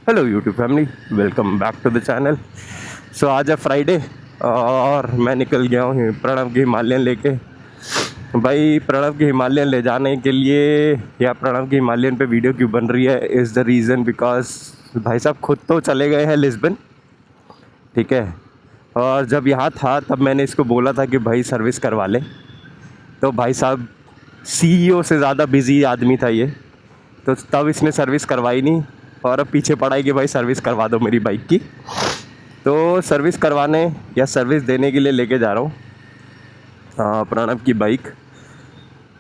Hello YouTube family, welcome back to the channel. So आज है Friday और मैं निकल गया हूँ प्रणव की हिमालयन लेके। भाई प्रणव की हिमालयन ले जाने के लिए या प्रणव की हिमालयन पे वीडियो क्यों बन रही है इज़ द रीज़न बिकॉज भाई साहब खुद तो चले गए हैं लिस्बन, ठीक है। और जब यहाँ था तब मैंने इसको बोला था कि भाई सर्विस करवा ले, तो भाई साहब सीईओ से ज़्यादा बिजी आदमी था ये, तो तब इसने सर्विस करवाई नहीं और अब पीछे पड़ा है कि भाई सर्विस करवा दो मेरी बाइक की। तो सर्विस करवाने या सर्विस देने के लिए लेके जा रहा हूँ प्रणव की बाइक।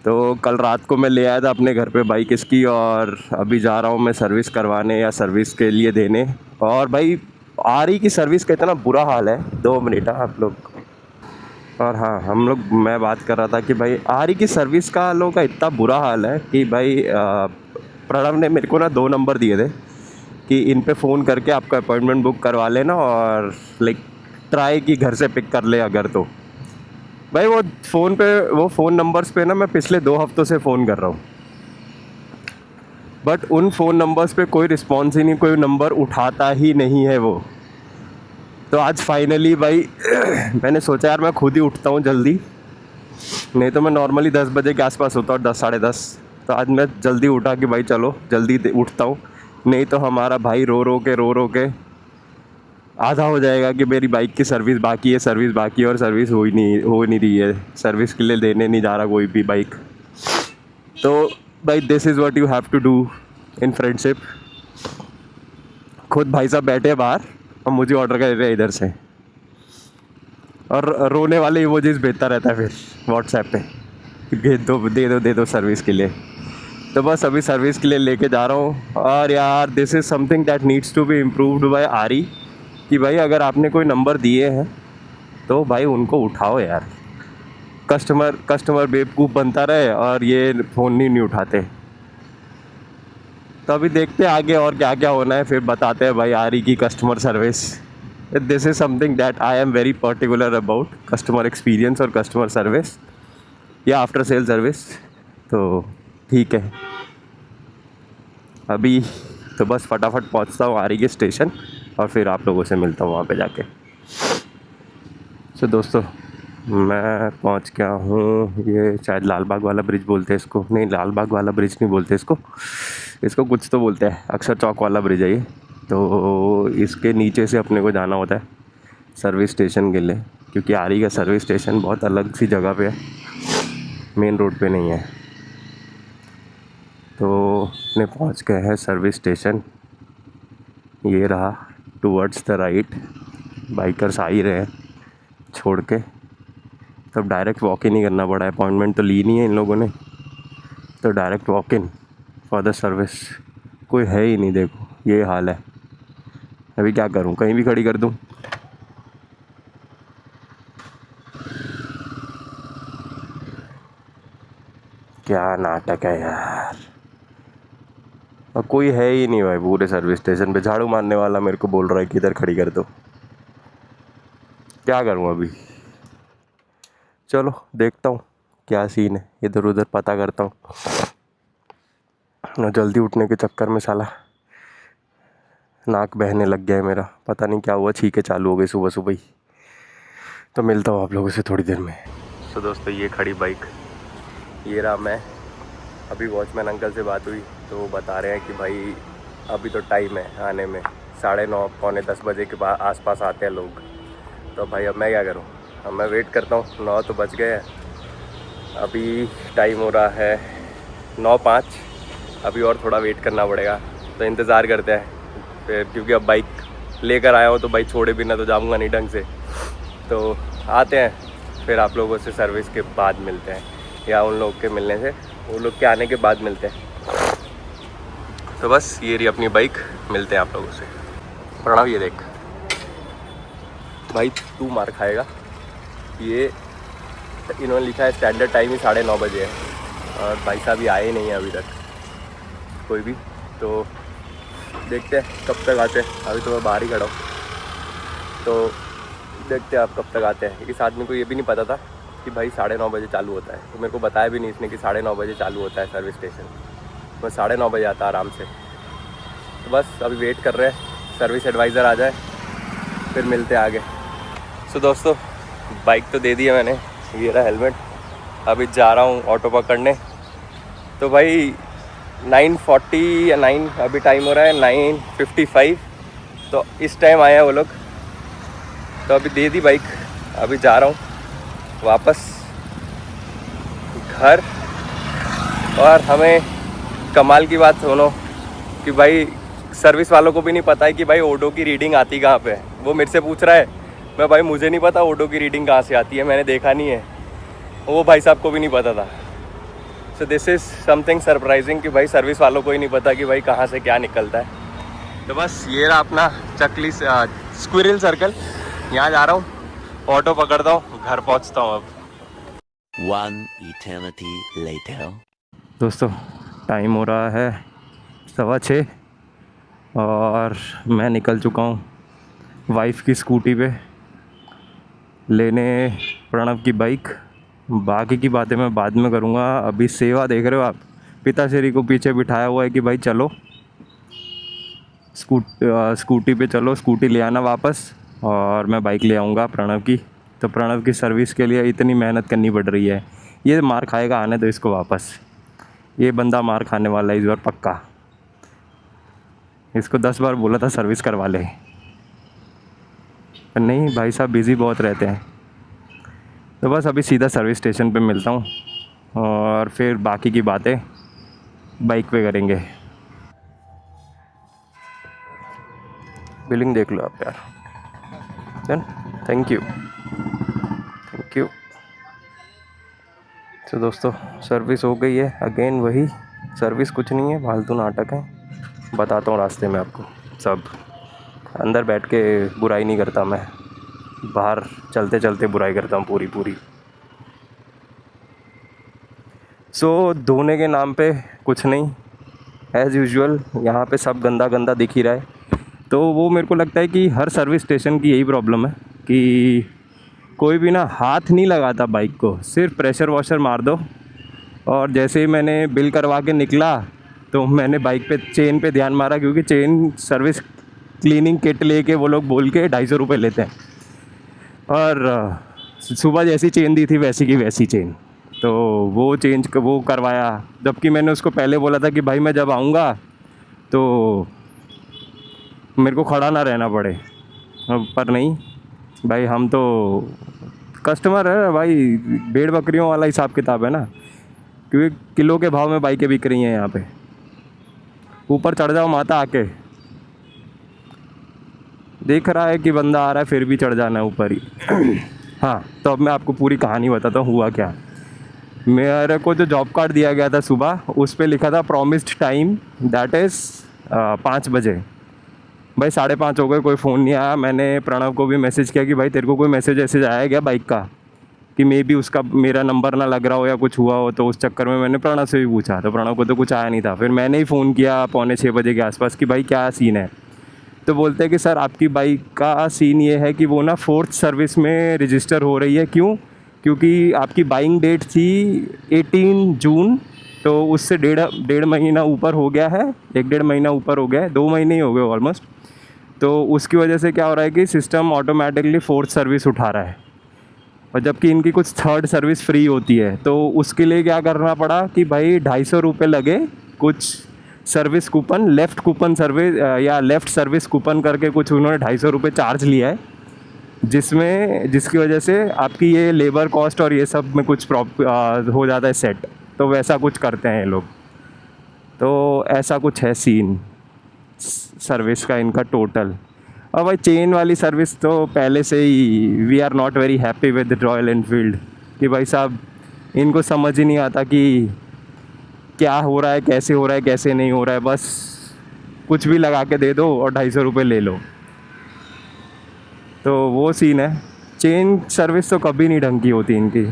तो कल रात को मैं ले आया था अपने घर पे बाइक इसकी, और अभी जा रहा हूँ मैं सर्विस करवाने या सर्विस के लिए देने। और भाई आरी की सर्विस का इतना बुरा हाल है, 2 मिनट आप लोग। और हाँ, हम लोग मैं बात कर रहा था कि भाई आरी की सर्विस का लोगों का इतना बुरा हाल है कि भाई प्रणव ने मेरे को ना 2 नंबर दिए थे कि इन पे फ़ोन करके आपका अपॉइंटमेंट बुक करवा लेना और लाइक ट्राई कि घर से पिक कर ले अगर तो। भाई वो फ़ोन नंबर्स पे ना मैं पिछले 2 हफ्तों से फ़ोन कर रहा हूँ, बट उन फ़ोन नंबर्स पे कोई रिस्पॉन्स ही नहीं, कोई नंबर उठाता ही नहीं है वो। तो आज फाइनली भाई मैंने सोचा यार मैं खुद ही उठता हूँ जल्दी, नहीं तो मैं नॉर्मली 10 बजे के आसपास होता हूँ, 10 साढ़े 10। तो आज मैं जल्दी उठा कि भाई चलो जल्दी उठता हूँ, नहीं तो हमारा भाई रो रो के आधा हो जाएगा कि मेरी बाइक की सर्विस बाकी है, सर्विस बाकी है और सर्विस हो नहीं रही है, सर्विस के लिए देने नहीं जा रहा कोई भी बाइक। तो भाई this is what you have to do in friendship. खुद भाई साहब बैठे हैं बाहर और मुझे ऑर्डर कर रहे हैं इधर से, और रोने वाले इमोजीज भेजता रहता है फिर व्हाट्सएप पे कि दे दो सर्विस के लिए। तो बस अभी सर्विस के लिए लेके जा रहा हूँ। और यार this is something that needs to be improved by आरी, कि भाई अगर आपने कोई नंबर दिए हैं तो भाई उनको उठाओ यार। कस्टमर बेवकूफ़ बनता रहे और ये फ़ोन नहीं उठाते। तो अभी देखते हैं आगे और क्या क्या होना है, फिर बताते हैं भाई आरी की customer service. This is something that I am very particular about, customer experience और कस्टमर सर्विस या आफ्टर सेल सर्विस। तो ठीक है, अभी तो बस फटाफट पहुंचता हूँ आरी के स्टेशन और फिर आप लोगों से मिलता हूँ वहाँ पे जाके। सो दोस्तों, मैं पहुँच गया हूँ। ये शायद लाल बाग वाला ब्रिज बोलते हैं इसको, नहीं लाल बाग वाला ब्रिज नहीं बोलते इसको कुछ तो बोलते हैं, अक्षर चौक वाला ब्रिज है ये। तो इसके नीचे से अपने को जाना होता है सर्विस स्टेशन के लिए, क्योंकि आरी का सर्विस स्टेशन बहुत अलग सी जगह पे है, मेन रोड पे नहीं है। तो अपने पहुंच गए हैं सर्विस स्टेशन, ये रहा टूवर्ड्स द राइट। बाइकर्स आ ही रहे हैं छोड़ के, तब डायरेक्ट वॉक इन ही करना पड़ा, अपॉइंटमेंट तो ली नहीं है इन लोगों ने, तो direct walk in for the service. कोई है ही नहीं, देखो ये हाल है। अभी क्या करूं, कहीं भी खड़ी कर दूं? क्या नाटक है यार, और कोई है ही नहीं भाई पूरे सर्विस स्टेशन पे। झाड़ू मारने वाला मेरे को बोल रहा है कि इधर खड़ी कर दो, क्या करूं अभी? चलो देखता हूँ क्या सीन है, इधर उधर पता करता हूँ। जल्दी उठने के चक्कर में साला नाक बहने लग गया है मेरा, पता नहीं क्या हुआ, छींके चालू हो गई सुबह सुबह ही। तो मिलता हूँ आप लोगों से थोड़ी देर में। तो दोस्तों ये खड़ी बाइक, ये रहा मैं। अभी वॉचमैन अंकल से बात हुई तो वो बता रहे हैं कि भाई अभी तो टाइम है आने में, 9:30 पौने 10 बजे के बाद आसपास आते हैं लोग। तो भाई अब मैं क्या करूँ, अब मैं वेट करता हूँ। 9 तो बज गए हैं, अभी टाइम हो रहा है 9:05, अभी और थोड़ा वेट करना पड़ेगा। तो इंतज़ार करते हैं फिर, क्योंकि अब बाइक लेकर आया हूँ तो बाइक छोड़े बिना तो जाऊँगा नहीं ढंग से। तो आते हैं फिर आप लोगों से सर्विस के बाद मिलते हैं, या उन लोग के मिलने से, वो लोग के आने के बाद मिलते हैं। तो बस ये रही अपनी बाइक, मिलते हैं आप लोगों से। प्रणव ये देख भाई, तू मार खाएगा। ये इन्होंने लिखा है स्टैंडर्ड टाइम ही 9:30 बजे है और भाई साहब ये आए नहीं है अभी तक कोई भी। तो देखते हैं कब तक आते हैं, अभी तो मैं बाहर ही खड़ा हूँ। तो देखते हैं आप कब तक आते हैं। इस आदमी को ये भी नहीं पता था कि भाई 9:30 बजे चालू होता है, तो मेरे को बताया भी नहीं इसने कि 9:30 बजे चालू होता है सर्विस स्टेशन। मैं 9:30 बजे आता आराम से। तो बस अभी वेट कर रहे हैं सर्विस एडवाइज़र आ जाए, फिर मिलते आगे। सो दोस्तों, बाइक तो दे दी है मैंने, ये रहा हेलमेट। अभी जा रहा हूँ ऑटो पकड़ने। तो भाई 9:40 या 9 अभी टाइम हो रहा है 9:55, तो इस टाइम आया वो लोग। तो अभी दे दी बाइक, अभी जा रहा हूँ वापस घर। और हमें कमाल की बात सुनो कि भाई सर्विस वालों को भी नहीं पता है कि भाई ओडो की रीडिंग आती कहाँ पे है। वो मेरे से पूछ रहा है, मैं भाई मुझे नहीं पता ओडो की रीडिंग कहाँ से आती है, मैंने देखा नहीं है। वो भाई साहब को भी नहीं पता था। So this is something surprising कि भाई सर्विस वालों को ही नहीं पता कि भाई कहाँ से क्या निकलता है। तो बस ये रहा अपना चकली स्क्विरल सर्कल, यहाँ जा रहा हूँ, ऑटो पकड़ता हूँ, घर पहुँचता हूँ अब। One eternity later. दोस्तों टाइम हो रहा है 6:15 और मैं निकल चुका हूँ वाइफ की स्कूटी पे लेने प्रणव की बाइक। बाकी की बातें मैं बाद में करूँगा। अभी सेवा देख रहे हो आप, पिताश्री को पीछे बिठाया हुआ है कि भाई चलो स्कूटी पे चलो, स्कूटी ले आना वापस और मैं बाइक ले आऊँगा प्रणव की। तो प्रणव की सर्विस के लिए इतनी मेहनत करनी पड़ रही है। ये मार खाएगा, आने दो इसको वापस। ये बंदा मार खाने वाला है इस बार पक्का। इसको 10 बार बोला था सर्विस करवा ले, पर नहीं, भाई साहब बिज़ी बहुत रहते हैं। तो बस अभी सीधा सर्विस स्टेशन पे मिलता हूँ और फिर बाकी की बातें बाइक पे करेंगे। बिलिंग देख लो आप यार। Done, thank you thank you. तो दोस्तों सर्विस हो गई है। अगेन वही सर्विस कुछ नहीं है, फालतू नाटक है। बताता हूँ रास्ते में आपको सब। अंदर बैठ के बुराई नहीं करता मैं, बाहर चलते चलते बुराई करता हूँ पूरी। सो धोने के नाम पे कुछ नहीं, एज़ यूजुअल यहाँ पे सब गंदा गंदा दिख ही रहा है। तो वो मेरे को लगता है कि हर सर्विस स्टेशन की यही प्रॉब्लम है कि कोई भी ना हाथ नहीं लगाता बाइक को, सिर्फ प्रेशर वॉशर मार दो। और जैसे ही मैंने बिल करवा के निकला तो मैंने बाइक पे चेन पे ध्यान मारा, क्योंकि चेन सर्विस क्लीनिंग किट लेके वो लोग बोल के 250 रुपये लेते हैं। और सुबह जैसी चेन दी थी वैसी की वैसी चेन, तो वो वो करवाया। जबकि मैंने उसको पहले बोला था कि भाई मैं जब आऊँगा तो मेरे को खड़ा ना रहना पड़े। पर नहीं भाई, हम तो कस्टमर है भाई, भेड़ बकरियों वाला हिसाब किताब है ना, क्योंकि किलो के भाव में बाइकें बिक रही हैं यहाँ पे। ऊपर चढ़ जाओ माता आके। देख रहा है कि बंदा आ रहा है, फिर भी चढ़ जाना है ऊपर ही। हाँ, तो अब मैं आपको पूरी कहानी बताता हूँ हुआ क्या। मेरे को जो जॉब कार्ड दिया गया था सुबह, उस पर लिखा था प्रॉमिस्ड टाइम, दैट इज़ 5 बजे। भाई 5:30 हो गए, कोई फ़ोन नहीं आया। मैंने प्रणव को भी मैसेज किया कि भाई तेरे को कोई मैसेज आया क्या बाइक का, कि मे बी उसका मेरा नंबर ना लग रहा हो या कुछ हुआ हो। तो उस चक्कर में मैंने प्रणव से भी पूछा, तो प्रणव को तो कुछ आया नहीं था। फिर मैंने ही फ़ोन किया 5:45 बजे के आसपास कि भाई क्या सीन है। तो बोलते हैं कि सर आपकी बाइक का सीन ये है कि वो ना 4th सर्विस में रजिस्टर हो रही है। क्यों? क्योंकि आपकी बाइंग डेट थी 18 जून, तो उससे डेढ़ महीना ऊपर हो गया है, 1-1.5 महीना ऊपर हो गया है, 2 महीने ही हो गए ऑलमोस्ट। तो उसकी वजह से क्या हो रहा है कि सिस्टम ऑटोमेटिकली 4th सर्विस उठा रहा है, और जबकि इनकी कुछ 3rd सर्विस फ्री होती है। तो उसके लिए क्या करना पड़ा कि भाई 250 रुपये लगे, कुछ service coupon, left coupon service या लेफ़्ट सर्विस कूपन करके कुछ उन्होंने 250 रुपये चार्ज लिया है, जिसकी वजह से आपकी ये लेबर कॉस्ट और ये सब में कुछ हो जाता है सेट। तो वैसा कुछ करते हैं ये लोग। तो ऐसा कुछ है सीन सर्विस का इनका टोटल। और भाई चेन वाली सर्विस तो पहले से ही we are not very happy with Royal Enfield, कि भाई साहब इनको समझ ही नहीं आता कि क्या हो रहा है, कैसे हो रहा है, कैसे नहीं हो रहा है। बस कुछ भी लगा के दे दो और 250 रुपये ले लो। तो वो सीन है। चेन सर्विस तो कभी नहीं ढंग की होती इनकी।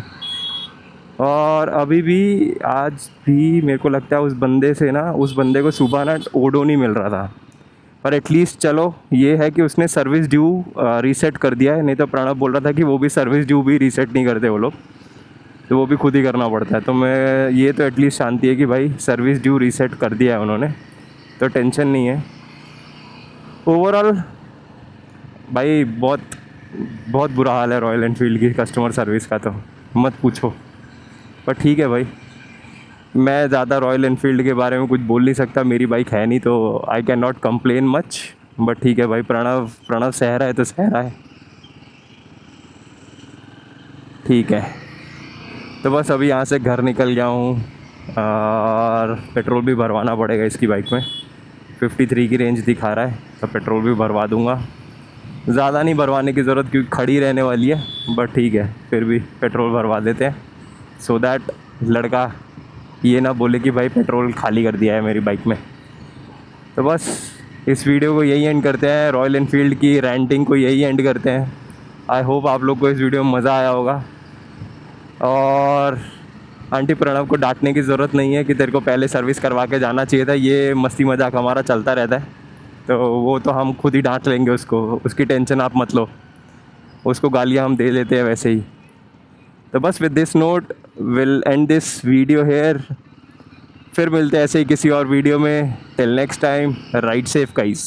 और अभी भी, आज भी मेरे को लगता है उस बंदे को सुबह ना ओडो नहीं मिल रहा था। पर एटलीस्ट चलो ये है कि उसने सर्विस ड्यू रीसेट कर दिया है। नहीं तो प्रणव बोल रहा था कि वो भी सर्विस ड्यू भी रीसेट नहीं करते वो लोग, तो वो भी खुद ही करना पड़ता है। तो मैं ये तो एटलीस्ट शांति है कि भाई सर्विस ड्यू रीसेट कर दिया है उन्होंने, तो टेंशन नहीं है। ओवरऑल भाई बहुत बहुत बुरा हाल है रॉयल एनफील्ड की कस्टमर सर्विस का, तो मत पूछो। पर ठीक है भाई, मैं ज़्यादा रॉयल एनफील्ड के बारे में कुछ बोल नहीं सकता, मेरी बाइक है नहीं, तो I can not complain much. But ठीक है भाई, प्रणव प्रणव सह रहा है तो सह रहा है, ठीक है। तो बस अभी यहाँ से घर निकल गया हूँ और पेट्रोल भी भरवाना पड़ेगा इसकी बाइक में। 53 की रेंज दिखा रहा है, तो पेट्रोल भी भरवा दूँगा। ज़्यादा नहीं भरवाने की ज़रूरत क्योंकि खड़ी रहने वाली है, बट ठीक है फिर भी पेट्रोल भरवा देते हैं, सो दैट लड़का ये ना बोले कि भाई पेट्रोल खाली कर दिया है मेरी बाइक में। तो बस इस वीडियो को यही एंड करते हैं, रॉयल एनफील्ड की रेंटिंग को यही एंड करते हैं। आई होप आप लोग को इस वीडियो में मज़ा आया होगा। और आंटी प्रणव को डांटने की ज़रूरत नहीं है कि तेरे को पहले सर्विस करवा के जाना चाहिए था, ये मस्ती मजाक हमारा चलता रहता है, तो वो तो हम खुद ही डांट लेंगे उसको, उसकी टेंशन आप मत लो, उसको गालियाँ हम दे देते हैं वैसे ही। तो बस with this note will and this video hair. फिर मिलते हैं ऐसे ही किसी और वीडियो में। Till next time, ride safe guys.